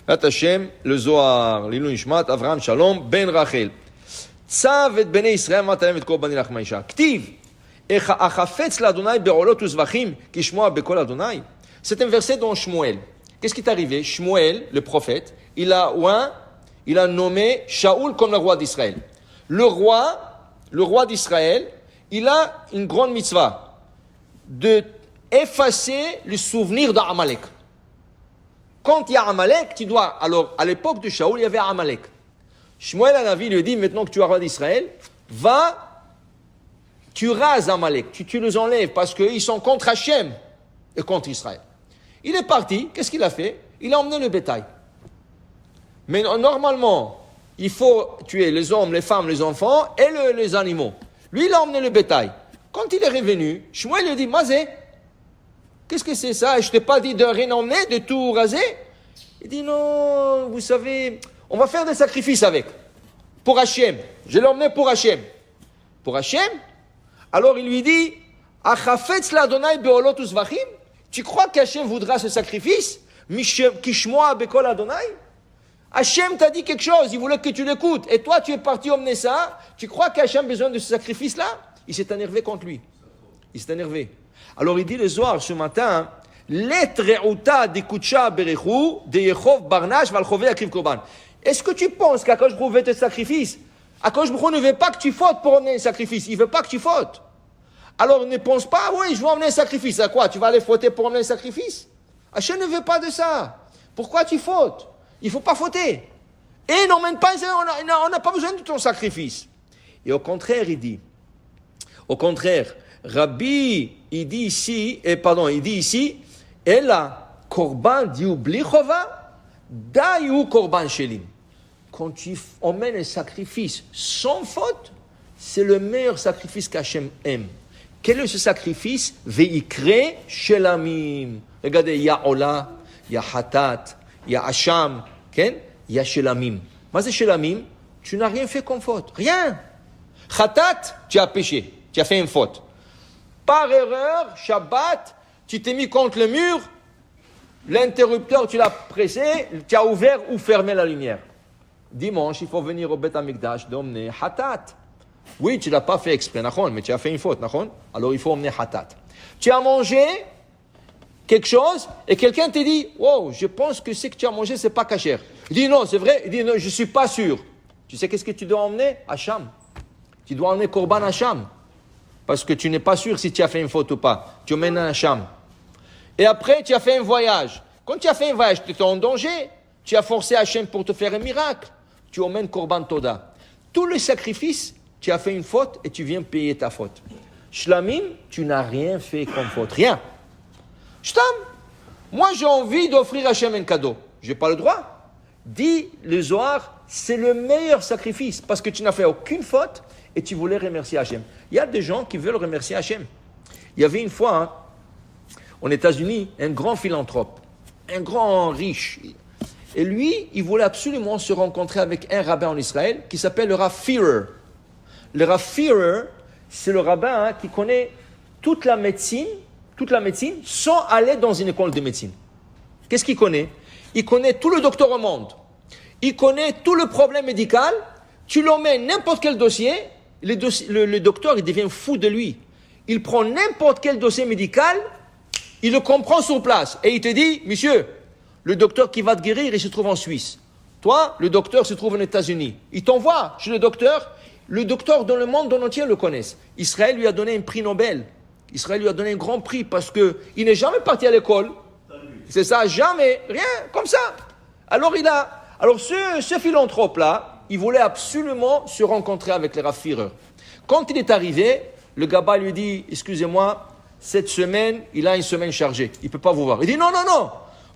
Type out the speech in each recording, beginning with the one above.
Vat Hashem, le Zohar, l'Ilun Nishmat, Avraham Shalom, Ben Rachel. Tzav et Bnei Israël, matalem et korban ilach ma'isha. Ktiv, achafetz l'Adonai be'olot uzvachim, kishmoa bekol Adonai. C'est un verset dans Shmuel. Qu'est-ce qui est arrivé? Shmuel, le prophète, il a nommé Shaoul comme le roi d'Israël. Le roi d'Israël, il a une grande mitzvah de effacer le souvenir d'Amalek. Quand il y a Amalek, tu dois... Alors, à l'époque de Shaoul, il y avait Amalek. Shmuel Hanavi lui dit, maintenant que tu es roi d'Israël, va, tu rases Amalek, tu les enlèves parce qu'ils sont contre Hachem et contre Israël. Il est parti, qu'est-ce qu'il a fait? Il a emmené le bétail. Mais normalement, il faut tuer les hommes, les femmes, les enfants et les animaux. Lui, il a emmené le bétail. Quand il est revenu, Shmuel lui a dit, Mazé, qu'est-ce que c'est ça? Je t'ai pas dit de rien emmener, de tout raser? Il dit, non, vous savez, on va faire des sacrifices avec. Pour Hachem. Je l'ai emmené pour Hachem. Pour Hachem? Alors il lui dit, Achafetz l'Adonai be'olot uzvachim? Tu crois qu'Hachem voudra ce sacrifice? Kishmoa bekol Adonai? Hachem t'a dit quelque chose, il voulait que tu l'écoutes. Et toi, tu es parti emmener ça. Tu crois qu'Hachem a besoin de ce sacrifice-là? Il s'est énervé contre lui. Il s'est énervé. Alors il dit le soir, ce matin, est-ce que tu penses qu'Akadosh Baruch Hu veut tes sacrifices? Akadosh Baruch Hu ne veut pas que tu fautes pour emmener un sacrifice. Il ne veut pas que tu fautes. Alors ne pense pas, oui, je vais emmener un sacrifice. À quoi? Tu vas aller fauter pour emmener un sacrifice? Hachem ne veut pas de ça. Pourquoi tu fautes? Il ne faut pas fauter. Et n'emmène pas, on n'a pas besoin de ton sacrifice. Et au contraire, il dit, Rabbi, il dit ici, Ela, korban diou bli chova, daïou korban shelim. Quand tu emmènes un sacrifice sans faute, c'est le meilleur sacrifice qu'Hachem aime. Quel est ce sacrifice? Veikre shelamim. Regardez, il y a Ola, il y a Hatat, il y a Hacham, il y a shelamim. Mais c'est shelamim, tu n'as rien fait comme faute. Rien. Hatat, tu as péché, tu as fait une faute. Par erreur, Shabbat, tu t'es mis contre le mur, l'interrupteur, tu l'as pressé, tu as ouvert ou fermé la lumière. Dimanche, il faut venir au Beth Amikdash d'emmener Hatat. Oui, tu ne l'as pas fait exprès, mais tu as fait une faute, alors il faut emmener Hatat. Tu as mangé quelque chose et quelqu'un te dit, wow, je pense que ce que tu as mangé, ce n'est pas kasher. Il dit non, c'est vrai. Il dit non, je ne suis pas sûr. Tu sais qu'est-ce que tu dois emmener? Hacham. Tu dois emmener Korban Hacham. Parce que tu n'es pas sûr si tu as fait une faute ou pas. Tu emmènes un Hacham. Et après, tu as fait un voyage. Quand tu as fait un voyage, tu étais en danger. Tu as forcé Hachem pour te faire un miracle. Tu emmènes Korban Toda. Tous les sacrifices, tu as fait une faute et tu viens payer ta faute. Shlamim, tu n'as rien fait comme faute. Rien. Shtam, moi j'ai envie d'offrir à Hachem un cadeau. Je n'ai pas le droit. Dis le Zohar, c'est le meilleur sacrifice parce que tu n'as fait aucune faute et tu voulais remercier Hachem. Il y a des gens qui veulent remercier Hachem. Il y avait une fois, aux États-Unis, un grand philanthrope, un grand riche. Et lui, il voulait absolument se rencontrer avec un rabbin en Israël qui s'appelle le Rav Führer. Le Rav Führer, c'est le rabbin qui connaît toute la médecine sans aller dans une école de médecine. Qu'est-ce qu'il connaît? Il connaît tout le docteur au monde. Il connaît tout le problème médical. Tu l'emmènes n'importe quel dossier, le docteur, il devient fou de lui. Il prend n'importe quel dossier médical, il le comprend sur place. Et il te dit, monsieur, le docteur qui va te guérir, il se trouve en Suisse. Toi, le docteur se trouve aux États-Unis. Il t'envoie chez le docteur dans le monde entier le connaissent. Israël lui a donné un prix Nobel. Israël lui a donné un grand prix parce qu'il n'est jamais parti à l'école. C'est ça, jamais, rien, comme ça. Alors ce philanthrope-là, il voulait absolument se rencontrer avec les Rav Führer. Quand il est arrivé, le gaba lui dit, excusez-moi, cette semaine, il a une semaine chargée. Il ne peut pas vous voir. Il dit, non.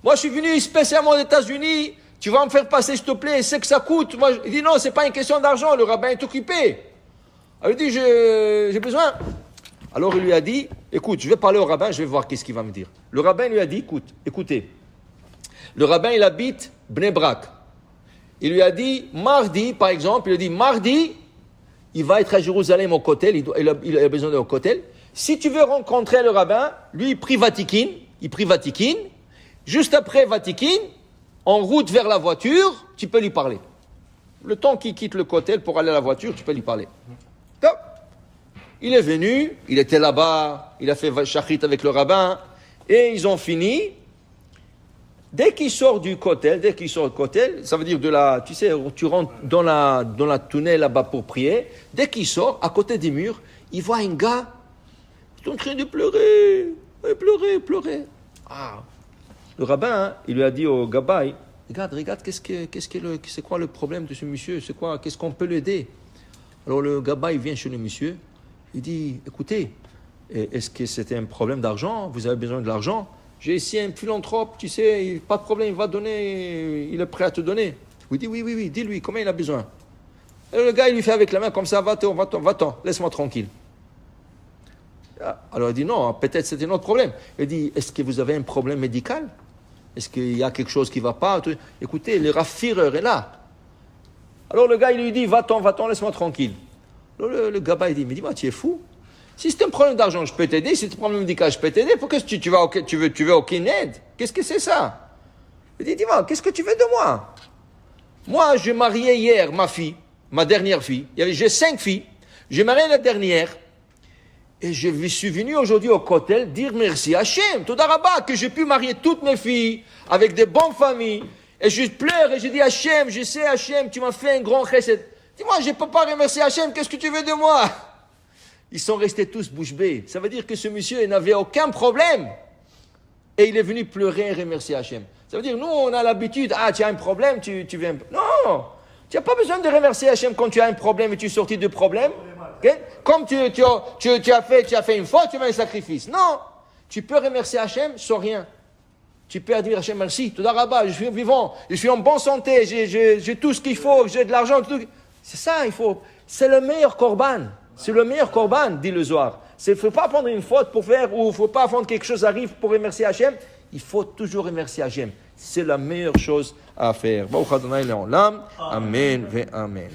Moi, je suis venu spécialement aux États-Unis. Tu vas me faire passer, s'il te plaît. C'est que ça coûte. Il dit, non, ce n'est pas une question d'argent. Le rabbin est occupé. Alors, il dit, j'ai besoin. Alors, il lui a dit, écoute, je vais parler au rabbin, je vais voir qu'est-ce qu'il va me dire. Le rabbin lui a dit, écoutez. Le rabbin, il habite Bnei Brak. Il lui a dit, mardi, par exemple, il va être à Jérusalem au Kotel. Il a besoin d'un Kotel. Si tu veux rencontrer le rabbin, lui, il prie Vatikin. Juste après Vatikin, en route vers la voiture, tu peux lui parler. Le temps qu'il quitte le kotel pour aller à la voiture, tu peux lui parler. Top. Il est venu, il était là-bas, il a fait shachrit avec le rabbin, et ils ont fini. Dès qu'il sort du kotel, ça veut dire tu sais, tu rentres dans la tunnel là-bas pour prier. Dès qu'il sort, à côté des murs, il voit un gars, il est en train de pleurer, pleurer. Ah. Le rabbin, il lui a dit au gabbai, regarde, c'est quoi le problème de ce monsieur? Qu'est-ce qu'on peut l'aider? Alors le gabbai vient chez le monsieur, il dit, écoutez, est-ce que c'était un problème d'argent? Vous avez besoin de l'argent? J'ai ici un philanthrope, tu sais, pas de problème, il va donner, il est prêt à te donner. Il dit, oui, dis-lui, combien il a besoin? Et le gars, il lui fait avec la main comme ça, va-t'en, laisse-moi tranquille. Alors il dit, non, peut-être c'était notre problème. Il dit, est-ce que vous avez un problème médical? Est-ce qu'il y a quelque chose qui ne va pas? Écoutez, le Rav Führer est là. Alors le gars, il lui dit, va-t'en, laisse-moi tranquille. Alors le gars, il dit, mais dis-moi, tu es fou? Si c'est un problème d'argent, je peux t'aider. Si c'est un problème médical, je peux t'aider. Pourquoi tu veux aucune aide? Qu'est-ce que c'est ça? Il dit, dis-moi, qu'est-ce que tu veux de moi? Moi, j'ai marié hier ma dernière fille. J'ai 5 filles. J'ai marié la dernière. Et je suis venu aujourd'hui au kotel dire merci à Hachem, Toda Rabba, que j'ai pu marier toutes mes filles avec des bonnes familles. Et je pleure et je dis Hachem, je sais Hachem, tu m'as fait un grand chesed. Dis-moi, je ne peux pas remercier Hachem, qu'est-ce que tu veux de moi? Ils sont restés tous bouche bée. Ça veut dire que ce monsieur n'avait aucun problème. Et il est venu pleurer et remercier Hachem. Ça veut dire, nous, on a l'habitude, tu as un problème, tu viens... Non, tu n'as pas besoin de remercier Hachem quand tu as un problème et tu es sorti de problème. Okay? Comme tu as fait une faute, tu fais un sacrifice. Non, tu peux remercier Hachem sans rien. Tu peux dire Hachem, merci, Toda Rabba, je suis vivant, je suis en bonne santé, j'ai tout ce qu'il faut, j'ai de l'argent. C'est ça, il faut. C'est le meilleur korban. C'est le meilleur korban, dit le Zohar. Il ne faut pas prendre une faute pour faire, ou il ne faut pas prendre quelque chose arrive pour remercier Hachem. Il faut toujours remercier Hachem. C'est la meilleure chose à faire. Amen, Amen.